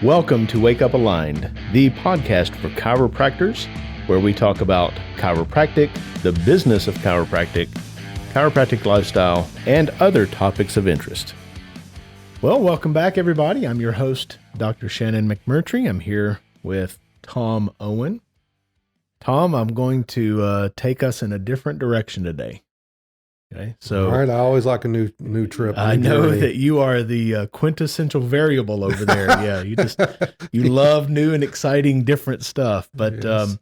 Welcome to Wake Up Aligned, the podcast for chiropractors, where we talk about chiropractic, the business of chiropractic lifestyle, and other topics of interest. Well, welcome back, everybody. I'm your host, Dr. Shannon McMurtry. I'm here with Tom Owen. Tom, I'm going to take us in a different direction today. Okay, so all right, I always like a new trip. I know that you are the quintessential variable over there. Yeah, you love new and exciting, different stuff. But Yes.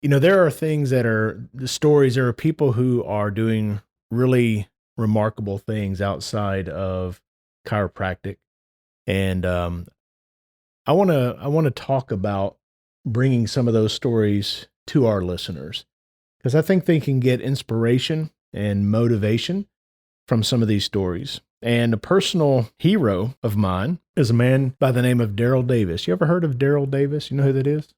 there are things that are the stories. There are people who are doing really remarkable things outside of chiropractic, and I want to talk about bringing some of those stories to our listeners because I think they can get inspiration and motivation from some of these stories. And a personal hero of mine is a man by the name of Daryl Davis. You ever heard of Daryl Davis? You know who that is?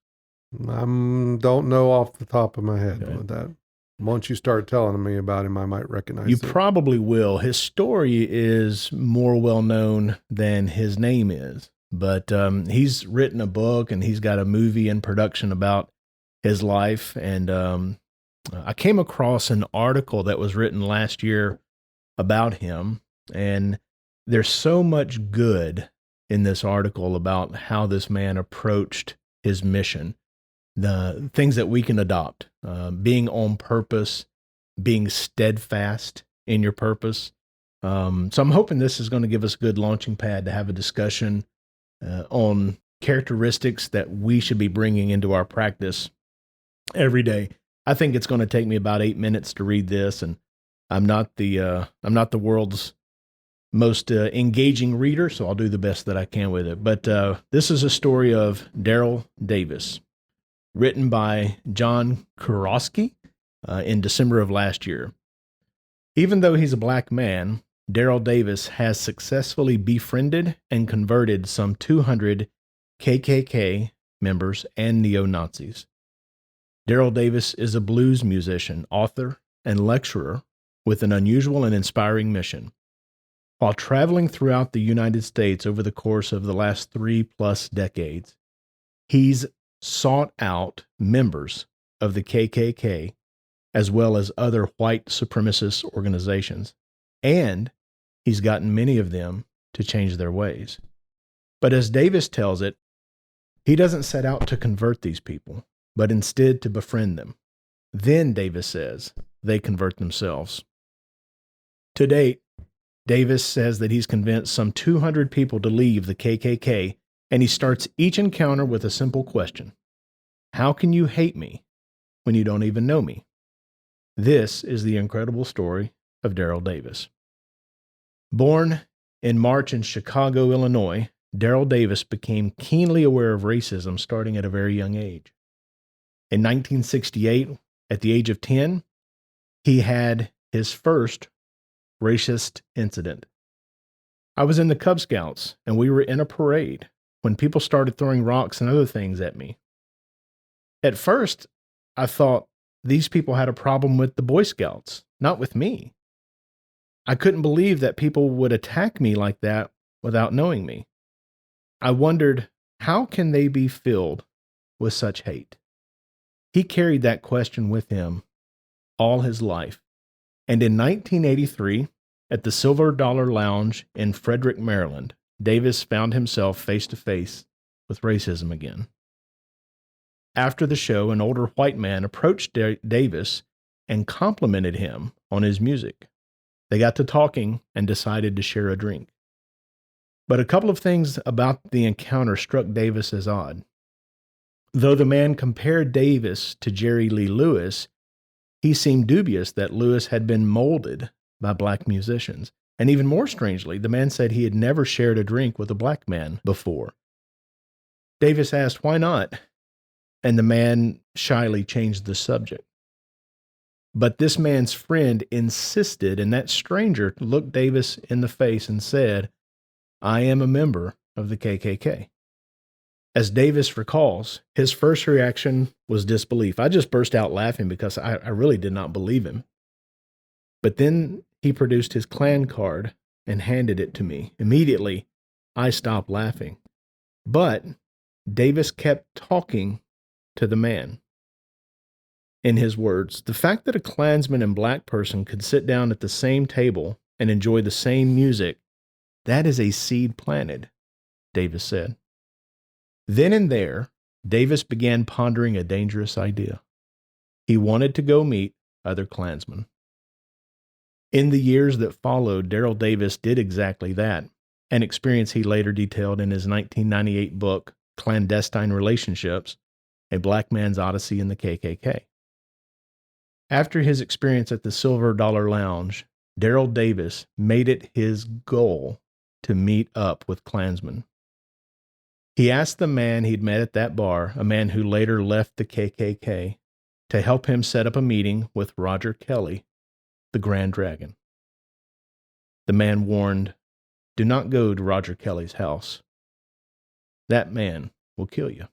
I don't know off the top of my head Okay. with that. Once you start telling me about him, I might recognize You it. probably will. His story is more well known than his name is, but he's written a book and he's got a movie in production about his life. And I came across an article that was written last year about him, and there's so much good in this article about how this man approached his mission, the things that we can adopt, being on purpose, being steadfast in your purpose. So I'm hoping this is going to give us a good launching pad to have a discussion on characteristics that we should be bringing into our practice every day. I think it's going to take me about 8 minutes to read this, and I'm not the world's most engaging reader, so I'll do the best that I can with it. But this is a story of Daryl Davis, written by John Kurowski in December of last year. Even though he's a black man, Daryl Davis has successfully befriended and converted some 200 KKK members and neo-Nazis. Daryl Davis is a blues musician, author, and lecturer with an unusual and inspiring mission. While traveling throughout the United States over the course of the last 3+ decades, he's sought out members of the KKK as well as other white supremacist organizations, and he's gotten many of them to change their ways. But as Davis tells it, he doesn't set out to convert these people, but instead to befriend them. Then, Davis says, they convert themselves. To date, Davis says that he's convinced some 200 people to leave the KKK, and he starts each encounter with a simple question. How can you hate me when you don't even know me? This is the incredible story of Daryl Davis. Born in March in Chicago, Illinois, Daryl Davis became keenly aware of racism starting at a very young age. In 1968, at the age of 10, he had his first racist incident. I was in the Cub Scouts, and we were in a parade when people started throwing rocks and other things at me. At first, I thought these people had a problem with the Boy Scouts, not with me. I couldn't believe that people would attack me like that without knowing me. I wondered, how can they be filled with such hate? He carried that question with him all his life. And in 1983, at the Silver Dollar Lounge in Frederick, Maryland, Davis found himself face to face with racism again. After the show, an older white man approached Davis and complimented him on his music. They got to talking and decided to share a drink. But a couple of things about the encounter struck Davis as odd. Though the man compared Davis to Jerry Lee Lewis, he seemed dubious that Lewis had been molded by black musicians. And even more strangely, the man said he had never shared a drink with a black man before. Davis asked, why not? And the man shyly changed the subject. But this man's friend insisted, and that stranger looked Davis in the face and said, I am a member of the KKK. As Davis recalls, his first reaction was disbelief. I just burst out laughing because I really did not believe him. But then he produced his Klan card and handed it to me. Immediately, I stopped laughing. But Davis kept talking to the man. In his words, the fact that a Klansman and black person could sit down at the same table and enjoy the same music, that is a seed planted, Davis said. Then and there, Davis began pondering a dangerous idea. He wanted to go meet other Klansmen. In the years that followed, Daryl Davis did exactly that, an experience he later detailed in his 1998 book, Clandestine Relationships, A Black Man's Odyssey in the KKK. After his experience at the Silver Dollar Lounge, Daryl Davis made it his goal to meet up with Klansmen. He asked the man he'd met at that bar, a man who later left the KKK, to help him set up a meeting with Roger Kelly, the Grand Dragon. The man warned, "Do not go to Roger Kelly's house. That man will kill you."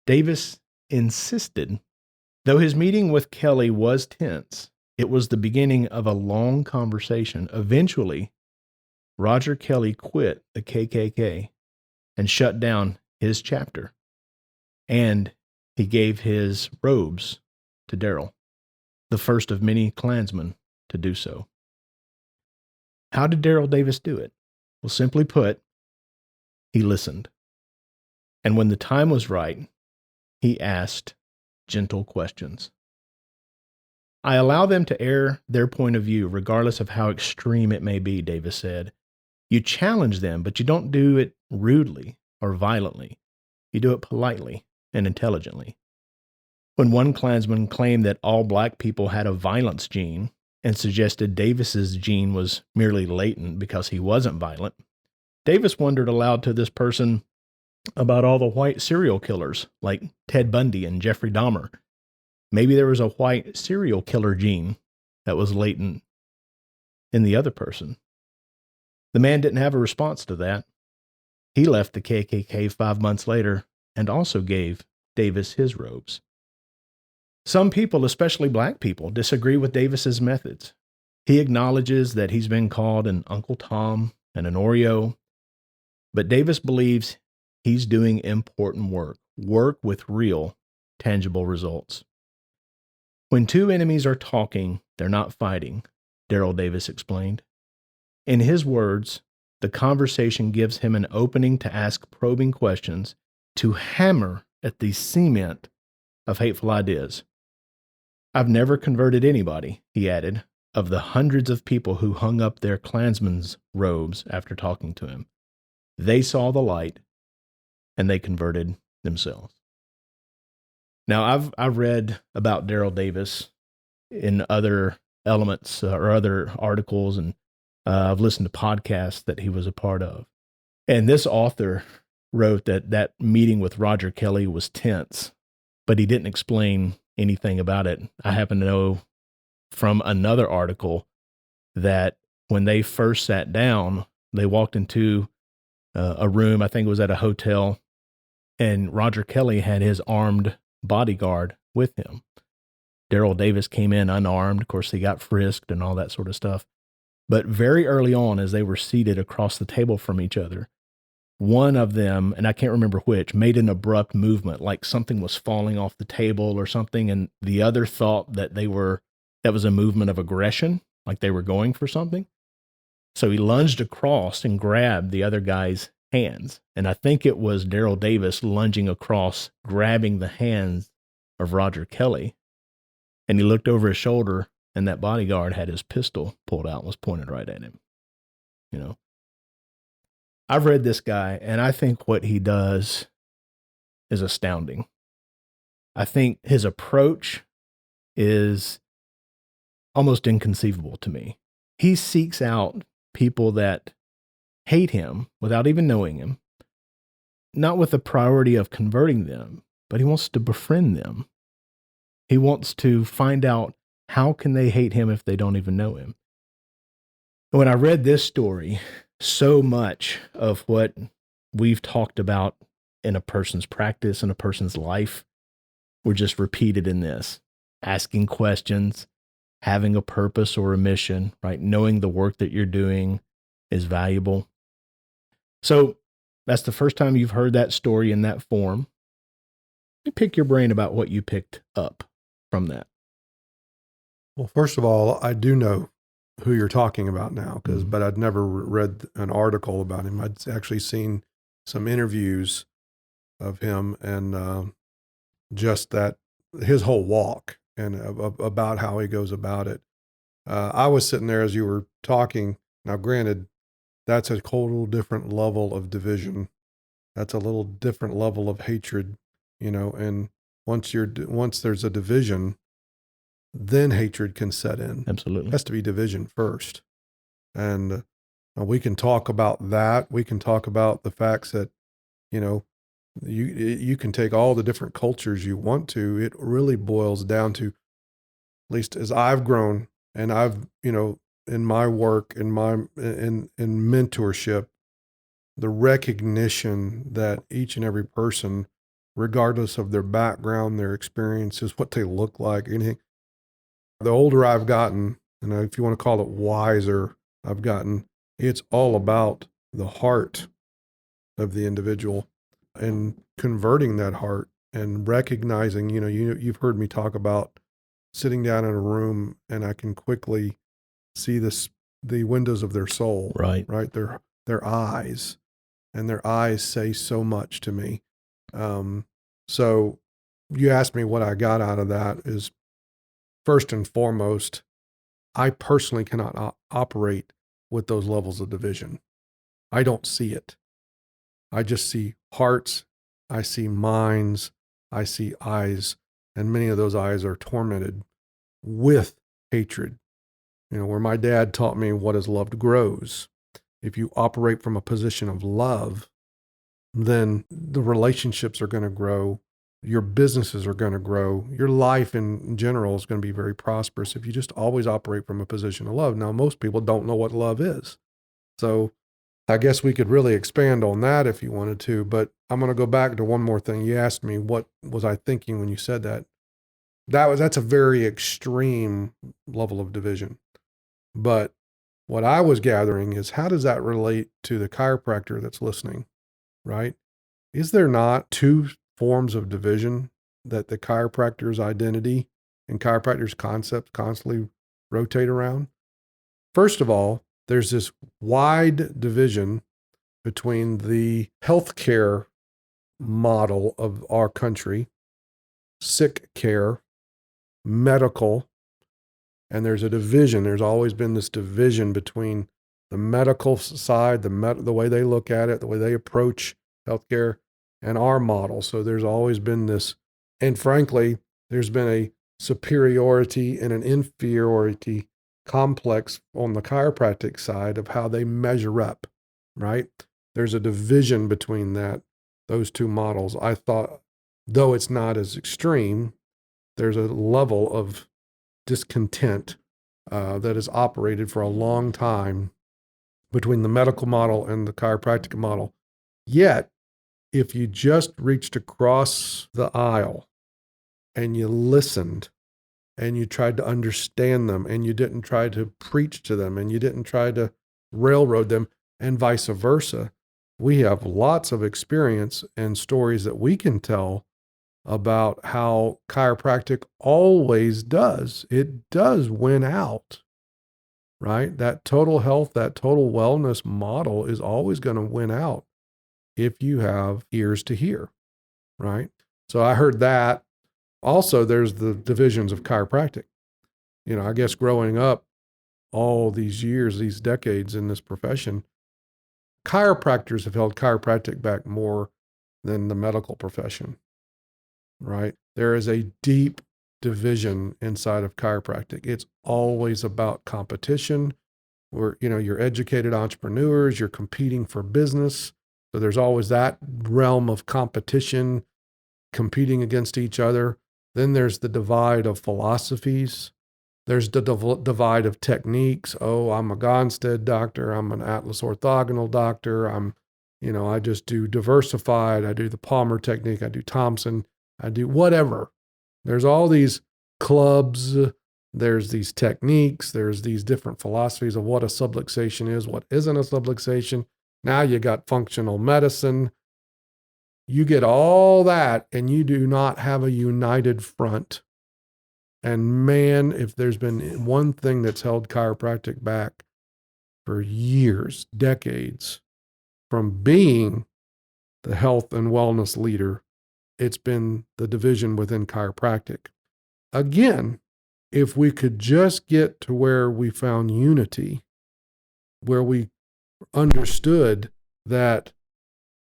Davis insisted. Though his meeting with Kelly was tense, it was the beginning of a long conversation. Eventually, Roger Kelly quit the KKK and shut down his chapter, and he gave his robes to Daryl, the first of many Klansmen to do so. How did Daryl Davis do it? Well, simply put, he listened. And when the time was right, he asked gentle questions. "I allow them to air their point of view, regardless of how extreme it may be," Davis said. "You challenge them, but you don't do it rudely or violently. You do it politely and intelligently." When one Klansman claimed that all black people had a violence gene and suggested Davis's gene was merely latent because he wasn't violent, Davis wondered aloud to this person about all the white serial killers like Ted Bundy and Jeffrey Dahmer. Maybe there was a white serial killer gene that was latent in the other person. The man didn't have a response to that. He left the KKK 5 months later and also gave Davis his robes. Some people, especially black people, disagree with Davis's methods. He acknowledges that he's been called an Uncle Tom and an Oreo, but Davis believes he's doing important work with real, tangible results. When two enemies are talking, they're not fighting, Daryl Davis explained. In his words, the conversation gives him an opening to ask probing questions, to hammer at the cement of hateful ideas. "I've never converted anybody," he added, "of the hundreds of people who hung up their Klansmen's robes after talking to him. They saw the light, and they converted themselves." Now, I've read about Daryl Davis in other elements or other articles, and I've listened to podcasts that he was a part of. And this author wrote that meeting with Roger Kelly was tense, but he didn't explain anything about it. I happen to know from another article that when they first sat down, they walked into a room, I think it was at a hotel, and Roger Kelly had his armed bodyguard with him. Daryl Davis came in unarmed. Of course, he got frisked and all that sort of stuff. But very early on, as they were seated across the table from each other, one of them, and I can't remember which, made an abrupt movement, like something was falling off the table or something, and the other thought that that was a movement of aggression, like they were going for something. So he lunged across and grabbed the other guy's hands. And I think it was Daryl Davis lunging across, grabbing the hands of Roger Kelly. And he looked over his shoulder, and that bodyguard had his pistol pulled out and was pointed right at him. You know, I've read this guy, and I think what he does is astounding. I think his approach is almost inconceivable to me. He seeks out people that hate him without even knowing him, not with the priority of converting them, but he wants to befriend them. He wants to find out how can they hate him if they don't even know him. When I read this story, so much of what we've talked about in a person's practice, in a person's life, were just repeated in this. Asking questions, having a purpose or a mission, right? Knowing the work that you're doing is valuable. So that's the first time you've heard that story in that form. Pick your brain about what you picked up from that. Well, first of all, I do know who you're talking about now, Mhm. but I'd never read an article about him. I'd actually seen some interviews of him and just that his whole walk and about how he goes about it. I was sitting there as you were talking. Now, granted, that's a total different level of division. That's a little different level of hatred, and once there's a division, then hatred can set in. It Absolutely. has to be division first. And we can talk about that. We can talk about the facts that, you know, you can take all the different cultures you want to. It really boils down to, at least as I've grown and I've, in my work, in mentorship, the recognition that each and every person, regardless of their background, their experiences, what they look like, anything, the older I've gotten, and if you want to call it wiser, I've gotten, it's all about the heart of the individual and converting that heart and recognizing, you've heard me talk about sitting down in a room and I can quickly see the windows of their soul, Right. right? Their eyes, and their eyes say so much to me. So you asked me what I got out of that is, first and foremost, I personally cannot operate with those levels of division. I don't see it. I just see hearts, I see minds, I see eyes, and many of those eyes are tormented with hatred. Where my dad taught me what is loved grows. If you operate from a position of love, then the relationships are going to grow. Your businesses are going to grow. Your life in general is going to be very prosperous if you just always operate from a position of love. Now, most people don't know what love is. So I guess we could really expand on that if you wanted to, but I'm going to go back to one more thing. You asked me, what was I thinking when you said that? That's a very extreme level of division. But what I was gathering is, how does that relate to the chiropractor that's listening, right? Is there not two forms of division that the chiropractor's identity and chiropractor's concepts constantly rotate around? First of all, there's this wide division between the healthcare model of our country, sick care, medical, and there's a division. There's always been this division between the medical side, the way they look at it, the way they approach healthcare, and our model. So there's always been this, and frankly, there's been a superiority and an inferiority complex on the chiropractic side of how they measure up, right? There's a division between those two models. I thought, though it's not as extreme, there's a level of discontent that has operated for a long time between the medical model and the chiropractic model. Yet, if you just reached across the aisle and you listened and you tried to understand them and you didn't try to preach to them and you didn't try to railroad them and vice versa, we have lots of experience and stories that we can tell about how chiropractic always does. It does win out, right? That total health, that total wellness model is always going to win out if you have ears to hear, right? So I heard that. Also, there's the divisions of chiropractic. I guess growing up all these years, these decades in this profession, chiropractors have held chiropractic back more than the medical profession, right? There is a deep division inside of chiropractic. It's always about competition. You're educated entrepreneurs, you're competing for business. So there's always that realm of competition, competing against each other. Then there's the divide of philosophies. There's the divide of techniques. Oh, I'm a Gonstead doctor. I'm an Atlas orthogonal doctor. I just do diversified. I do the Palmer technique. I do Thompson. I do whatever. There's all these clubs. There's these techniques. There's these different philosophies of what a subluxation is, what isn't a subluxation. Now you got functional medicine. You get all that, and you do not have a united front. And man, if there's been one thing that's held chiropractic back for years, decades, from being the health and wellness leader, it's been the division within chiropractic. Again, if we could just get to where we found unity, where we understood that,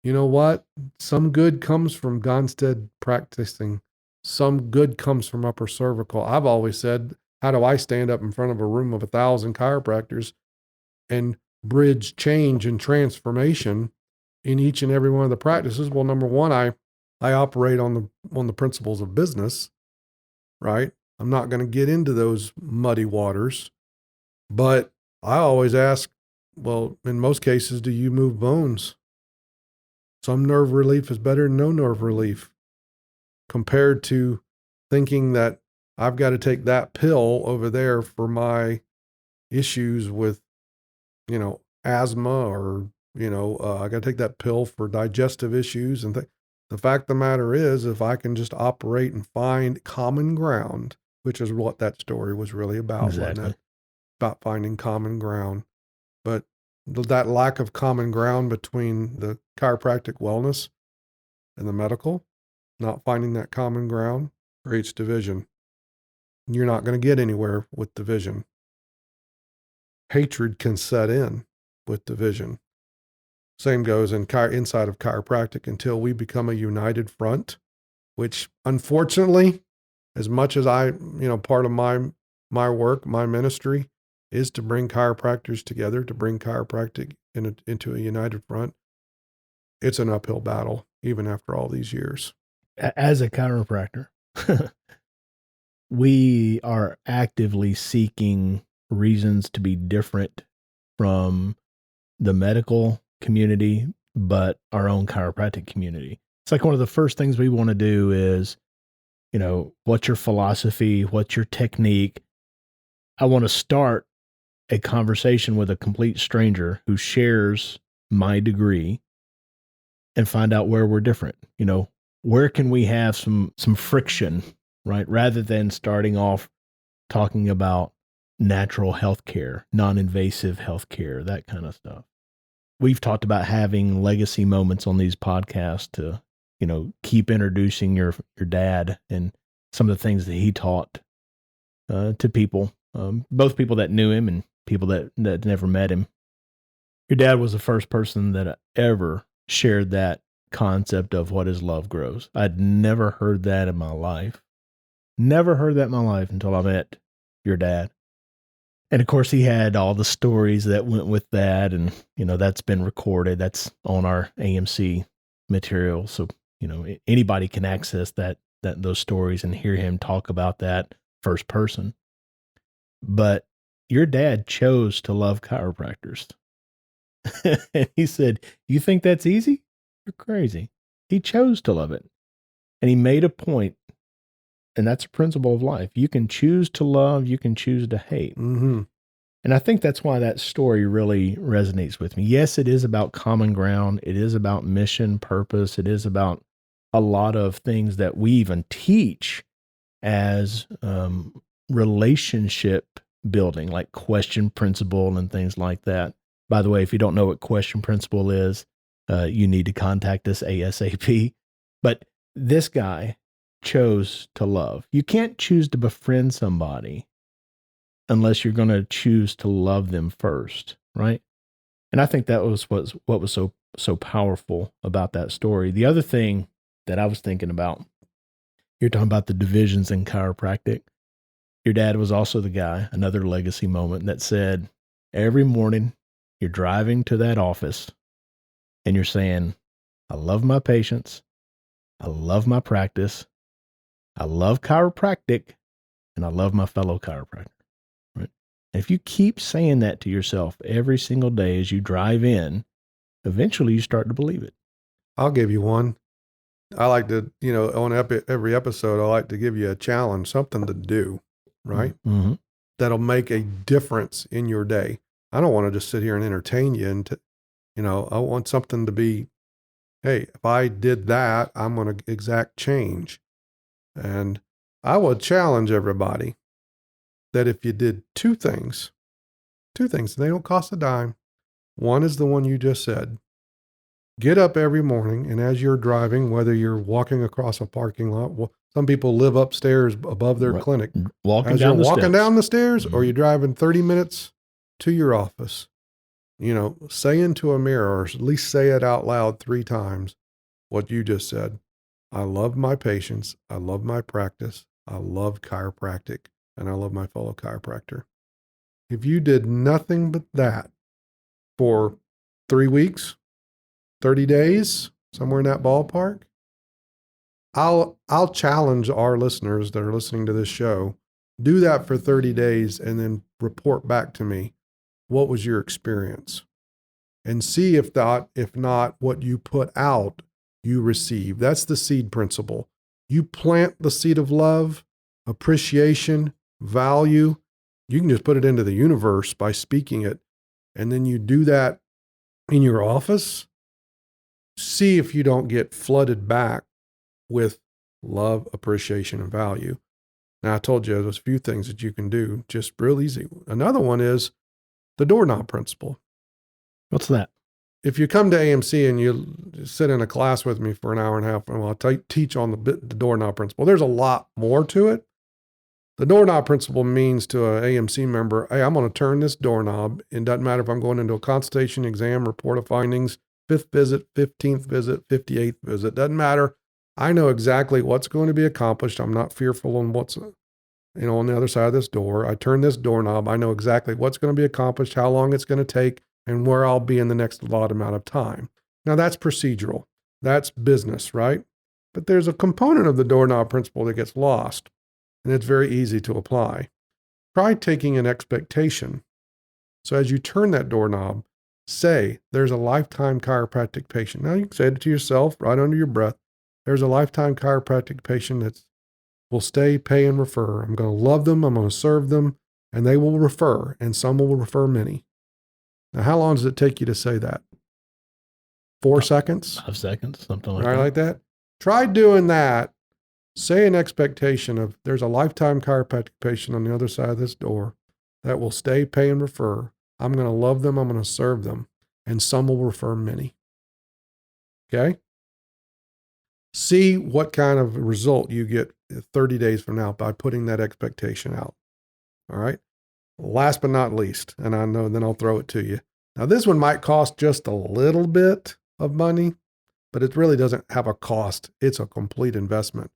you know what, some good comes from Gonstead practicing, some good comes from upper cervical. I've always said, how do I stand up in front of a room of 1,000 chiropractors and bridge change and transformation in each and every one of the practices? Well, number one, I operate on the principles of business, right? I'm not going to get into those muddy waters, but I always ask, well, in most cases, do you move bones? Some nerve relief is better than no nerve relief, compared to thinking that I've got to take that pill over there for my issues with, asthma, or, I got to take that pill for digestive issues. And the fact of the matter is, if I can just operate and find common ground, which is what that story was really about, Exactly. wasn't it? About finding common ground. But that lack of common ground between the chiropractic wellness and the medical, not finding that common ground, creates division. You're not going to get anywhere with division. Hatred can set in with division. Same goes inside of chiropractic until we become a united front, which unfortunately, as much as part of my work, my ministry is to bring chiropractors together, to bring chiropractic into a united front. It's an uphill battle, even after all these years. As a chiropractor, we are actively seeking reasons to be different from the medical community, but our own chiropractic community. It's like one of the first things we want to do is, what's your philosophy? What's your technique? I want to start a conversation with a complete stranger who shares my degree and find out where we're different. Where can we have some friction, right? Rather than starting off talking about natural healthcare, non-invasive healthcare, that kind of stuff. We've talked about having legacy moments on these podcasts to, keep introducing your dad and some of the things that he taught to people, both people that knew him and people that never met him. Your dad was the first person that ever shared that concept of what is love grows. I'd never heard that in my life. Never heard that in my life until I met your dad. And of course, he had all the stories that went with that. And, that's been recorded. That's on our AMC material. So, anybody can access those stories and hear him talk about that first person. But your dad chose to love chiropractors. And he said, "You think that's easy? You're crazy." He chose to love it. And he made a point, and that's a principle of life. You can choose to love, you can choose to hate. Mm-hmm. And I think that's why that story really resonates with me. Yes, it is about common ground. It is about mission, purpose. It is about a lot of things that we even teach as relationship building, like question principle and things like that. By the way, if you don't know what question principle is, you need to contact us ASAP. But this guy chose to love. You can't choose to befriend somebody unless you're going to choose to love them first, right? And I think that was what was so powerful about that story. The other thing that I was thinking about, you're talking about the divisions in chiropractic. Your dad was also the guy, another legacy moment, that said, every morning you're driving to that office and you're saying, I love my patients, I love my practice, I love chiropractic, and I love my fellow chiropractor. Right? And if you keep saying that to yourself every single day as you drive in, eventually you start to believe it. I'll give you one. I like to, on every episode, I like to give you a challenge, something to do, right? Mm-hmm. That'll make a difference in your day. I don't want to just sit here and entertain you I want something to be, hey, if I did that, I'm going to exact change. And I would challenge everybody that if you did two things, they don't cost a dime. One is the one you just said. Get up every morning, and as you're driving, whether you're walking across a parking lot, well, some people live upstairs above their clinic. Walking down the stairs, or you're driving 30 minutes to your office, say into a mirror, or at least say it out loud 3 times what you just said. I love my patients. I love my practice. I love chiropractic, and I love my fellow chiropractor. If you did nothing but that for 3 weeks, 30 days, somewhere in that ballpark, I'll challenge our listeners that are listening to this show, do that for 30 days and then report back to me. What was your experience? And see if not what you put out, you receive. That's the seed principle. You plant the seed of love, appreciation, value. You can just put it into the universe by speaking it. And then you do that in your office. See if you don't get flooded back with love, appreciation, and value. Now, I told you there's a few things that you can do, just real easy. Another one is the doorknob principle. What's that? If you come to AMC and you sit in a class with me for an hour and a half, and I'll teach on the doorknob principle, there's a lot more to it. The doorknob principle means to an AMC member, hey, I'm going to turn this doorknob. It doesn't matter if I'm going into a consultation, exam, report of findings, 5th visit, 15th visit, 58th visit, doesn't matter. I know exactly what's going to be accomplished. I'm not fearful on what's, on the other side of this door. I turn this doorknob. I know exactly what's going to be accomplished, how long it's going to take, and where I'll be in the next allotted amount of time. Now that's procedural. That's business, right? But there's a component of the doorknob principle that gets lost, and it's very easy to apply. Try taking an expectation. So as you turn that doorknob, say, there's a lifetime chiropractic patient. Now you can say it to yourself right under your breath. There's a lifetime chiropractic patient that will stay, pay, and refer. I'm going to love them. I'm going to serve them, and they will refer, and some will refer many. Now, how long does it take you to say that? 4 seconds? 5 seconds, something like right, that. like that. Try doing that. Say an expectation of there's a lifetime chiropractic patient on the other side of this door that will stay, pay, and refer. I'm going to love them. I'm going to serve them, and some will refer many. Okay? See what kind of result you get 30 days from now by putting that expectation out. All right. Last but not least, and I know then I'll throw it to you. Now, this one might cost just a little bit of money, but it really doesn't have a cost. It's a complete investment.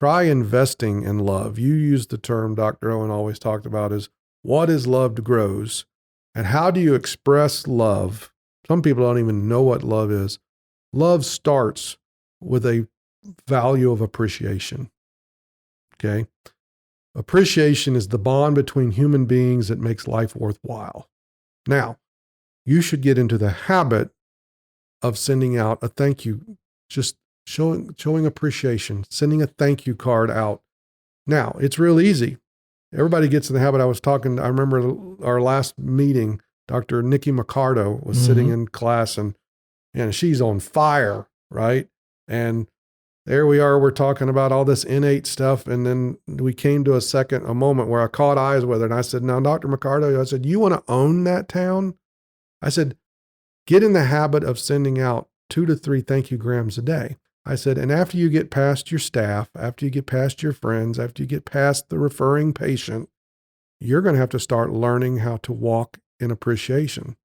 Try investing in love. You use the term Dr. Owen always talked about is what is loved grows. And how do you express love? Some people don't even know what love is. Love starts with a value of appreciation. Okay. Appreciation is the bond between human beings that makes life worthwhile. Now, you should get into the habit of sending out a thank you, just showing appreciation, sending a thank you card out. Now, it's real easy. Everybody gets in the habit. I remember our last meeting, Dr. Nikki McMurtry was sitting in class and she's on fire, right? And there we are, we're talking about all this innate stuff. And then we came to a moment where I caught eyes with her and I said, now, Dr. McMurtry, I said, you want to own that town? I said, get in the habit of sending out 2 to 3 thank you grams a day. I said, and after you get past your staff, after you get past your friends, after you get past the referring patient, you're going to have to start learning how to walk in appreciation,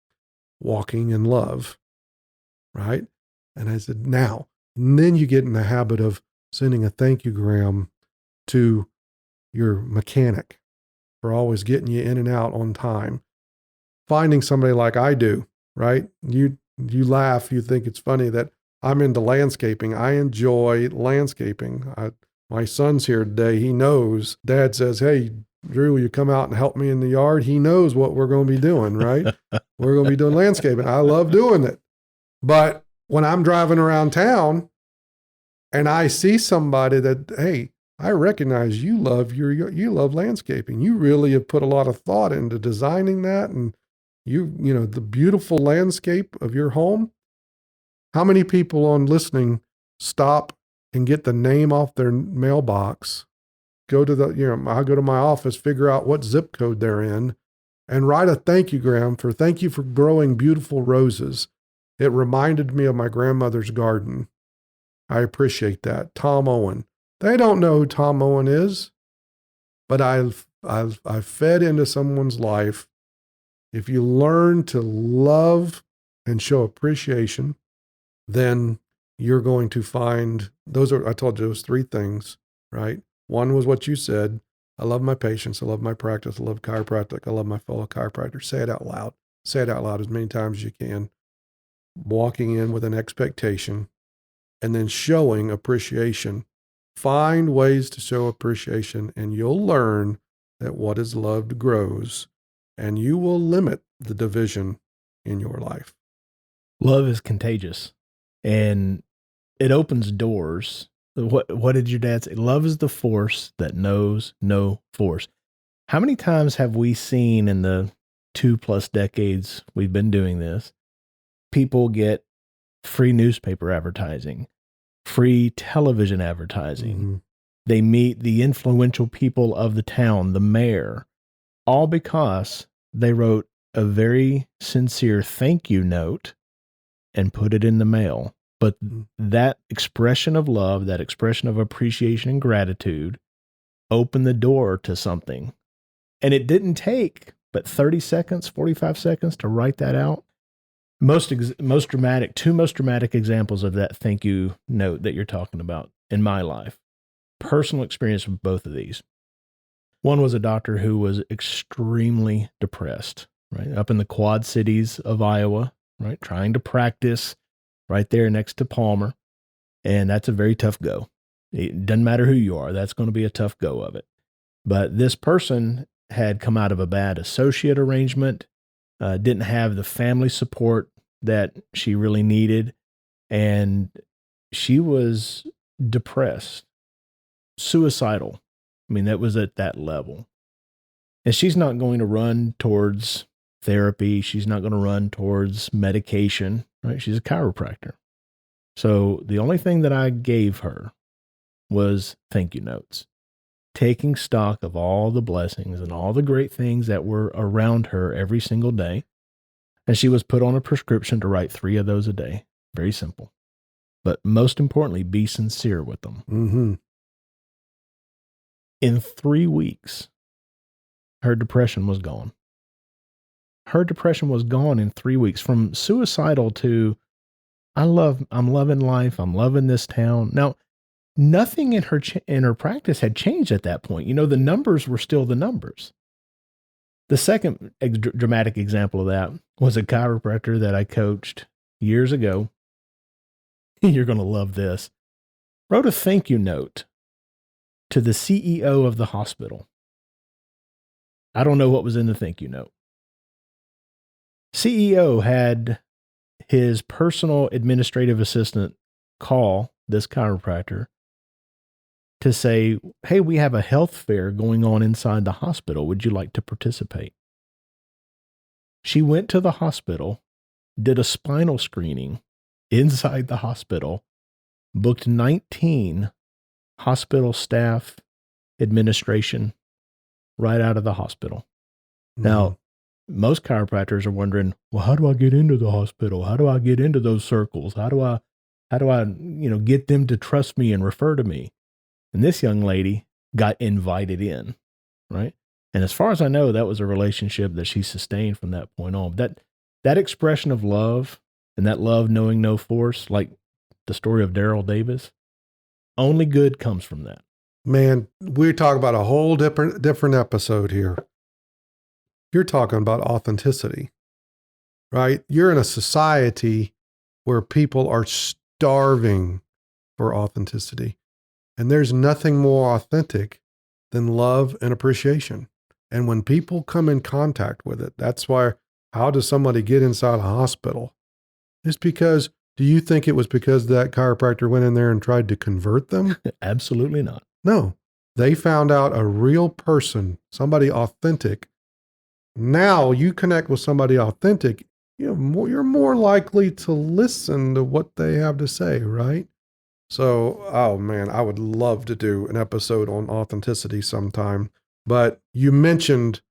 walking in love, right? And I said, now, and then you get in the habit of sending a thank you gram to your mechanic for always getting you in and out on time. Finding somebody like I do, right? You laugh, you think it's funny that I'm into landscaping. I enjoy landscaping. My son's here today. He knows. Dad says, hey, Drew, will you come out and help me in the yard? He knows what we're going to be doing, right? We're going to be doing landscaping. I love doing it. But when I'm driving around town and I see somebody that, hey, I recognize you love landscaping. You really have put a lot of thought into designing that. And The beautiful landscape of your home. How many people on listening stop and get the name off their mailbox, go to I go to my office, figure out what zip code they're in, and write a thank you gram for thank you for growing beautiful roses. It reminded me of my grandmother's garden. I appreciate that. Tom Owen. They don't know who Tom Owen is, but I've fed into someone's life. If you learn to love and show appreciation, then you're going to find I told you those three things, right? One was what you said. I love my patients. I love my practice. I love chiropractic. I love my fellow chiropractors. Say it out loud. Say it out loud as many times as you can. Walking in with an expectation and then showing appreciation. Find ways to show appreciation, and you'll learn that what is loved grows, and you will limit the division in your life. Love is contagious, and it opens doors. What did your dad say? Love is the force that knows no force. How many times have we seen in the 2+ decades we've been doing this, people get free newspaper advertising, free television advertising. Mm-hmm. They meet the influential people of the town, the mayor, all because they wrote a very sincere thank you note and put it in the mail. But that expression of love, that expression of appreciation and gratitude opened the door to something. And it didn't take but 30 seconds, 45 seconds to write that out. Two most dramatic examples of that thank you note that you're talking about in my life. Personal experience with both of these. One was a doctor who was extremely depressed, right? Up in the Quad Cities of Iowa, right? Trying to practice right there next to Palmer. And that's a very tough go. It doesn't matter who you are. That's going to be a tough go of it. But this person had come out of a bad associate arrangement, didn't have the family support that she really needed. And she was depressed, suicidal. I mean, that was at that level. And she's not going to run towards therapy. She's not going to run towards medication, right? She's a chiropractor. So the only thing that I gave her was thank you notes, taking stock of all the blessings and all the great things that were around her every single day. And she was put on a prescription to write 3 of those a day. Very simple. But most importantly, be sincere with them. Mm-hmm. In 3 weeks, her depression was gone. Her depression was gone in 3 weeks, from suicidal to, I'm loving life. I'm loving this town. Now, nothing in her practice had changed at that point. You know, the numbers were still the numbers. The second dramatic example of that was a chiropractor that I coached years ago. You're going to love this. Wrote a thank you note to the CEO of the hospital. I don't know what was in the thank you note. CEO had his personal administrative assistant call this chiropractor to say, hey, we have a health fair going on inside the hospital. Would you like to participate? She went to the hospital, did a spinal screening inside the hospital, booked 19 hospital staff administration right out of the hospital. Mm-hmm. Now, most chiropractors are wondering, well, how do I get into the hospital? How do I get into those circles? How do I get them to trust me and refer to me? And this young lady got invited in, right? And as far as I know, that was a relationship that she sustained from that point on. That expression of love, and that love knowing no force, like the story of Daryl Davis, only good comes from that. Man, we're talking about a whole different episode here. You're talking about authenticity, right? You're in a society where people are starving for authenticity. And there's nothing more authentic than love and appreciation. And when people come in contact with it, that's why, how does somebody get inside a hospital? It's because, do you think it was because that chiropractor went in there and tried to convert them? Absolutely not. No, they found out a real person, somebody authentic, Now you connect with somebody authentic, you're more likely to listen to what they have to say, right? So, oh man, I would love to do an episode on authenticity sometime. But you mentioned,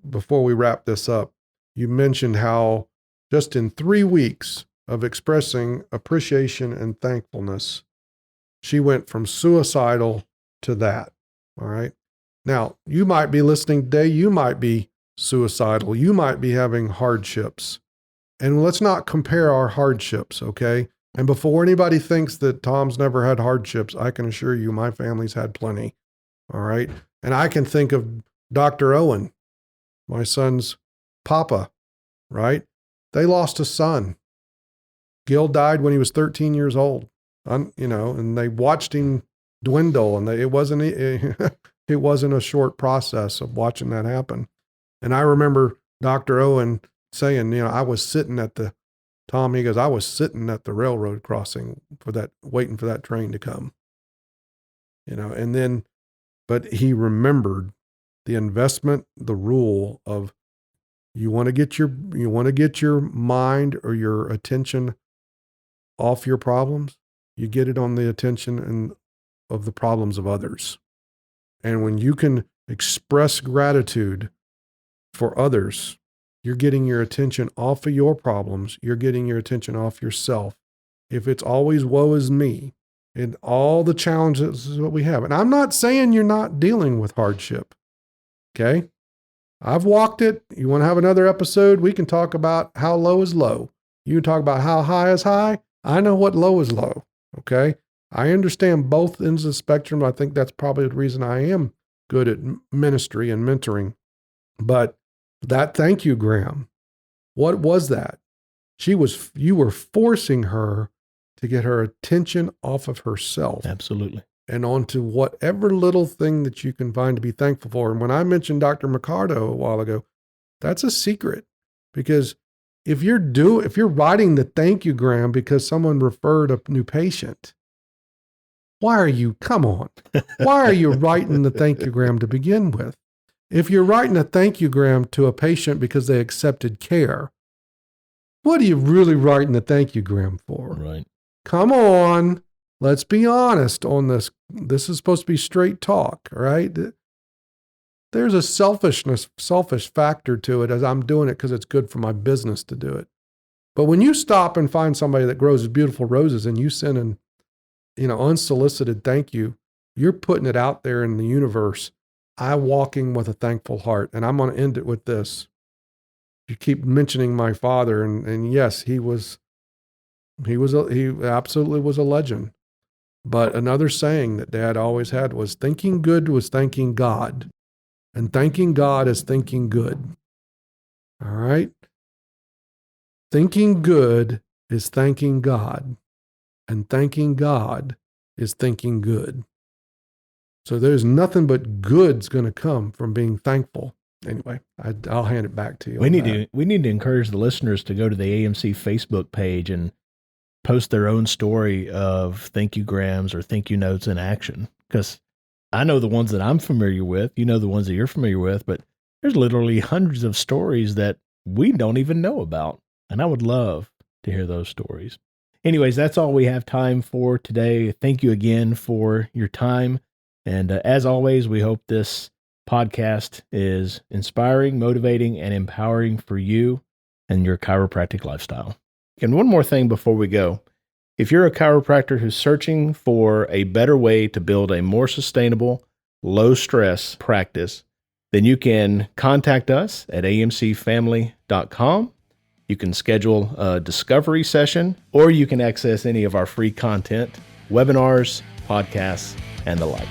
before we wrap this up, you mentioned how just in 3 weeks of expressing appreciation and thankfulness, she went from suicidal to that. All right. Now, you might be listening today. You might be suicidal. You might be having hardships. And let's not compare our hardships, okay? And before anybody thinks that Tom's never had hardships, I can assure you my family's had plenty. All right. And I can think of Dr. Owen, my son's papa, right? They lost a son. Gil died when he was 13 years old, and they watched him dwindle, and it wasn't a short process of watching that happen. And I remember Dr. Owen saying, I was sitting at the railroad crossing waiting for that train to come, and then, but he remembered the investment, the rule of you want to get your mind or your attention off your problems, you get it on the attention of the problems of others. And when you can express gratitude for others, you're getting your attention off of your problems. You're getting your attention off yourself. If it's always woe is me and all the challenges that we have. And I'm not saying you're not dealing with hardship. Okay. I've walked it. You want to have another episode? We can talk about how low is low. You can talk about how high is high. I know what low is low. Okay. I understand both ends of the spectrum. I think that's probably the reason I am good at ministry and mentoring. But that thank you, Graham, what was that? You were forcing her to get her attention off of herself. Absolutely. And onto whatever little thing that you can find to be thankful for. And when I mentioned Dr. Mercado a while ago, that's a secret. Because if you're writing the thank you, Graham, because someone referred a new patient, why are you writing the thank you, Graham, to begin with? If you're writing a thank you, Graham, to a patient because they accepted care, what are you really writing the thank you, Graham, for? Right. Come on. Let's be honest on this. This is supposed to be straight talk, right? There's a selfish factor to it, as I'm doing it because it's good for my business to do it. But when you stop and find somebody that grows beautiful roses and you send an, unsolicited thank you, you're putting it out there in the universe. I'm walking with a thankful heart. And I'm going to end it with this. You keep mentioning my father, and yes, he absolutely was a legend. But another saying that Dad always had was thinking good was thanking God. And thanking God is thinking good. All right? Thinking good is thanking God. And thanking God is thinking good. So there's nothing but good's going to come from being thankful. Anyway, I'll hand it back to you. We need to encourage the listeners to go to the AMC Facebook page and post their own story of thank you grams or thank you notes in action. Because I know the ones that I'm familiar with, the ones that you're familiar with, but there's literally hundreds of stories that we don't even know about. And I would love to hear those stories. Anyways, that's all we have time for today. Thank you again for your time. And as always, we hope this podcast is inspiring, motivating, and empowering for you and your chiropractic lifestyle. And one more thing before we go. If you're a chiropractor who's searching for a better way to build a more sustainable, low-stress practice, then you can contact us at amcfamily.com. You can schedule a discovery session, or you can access any of our free content, webinars, podcasts, and the like.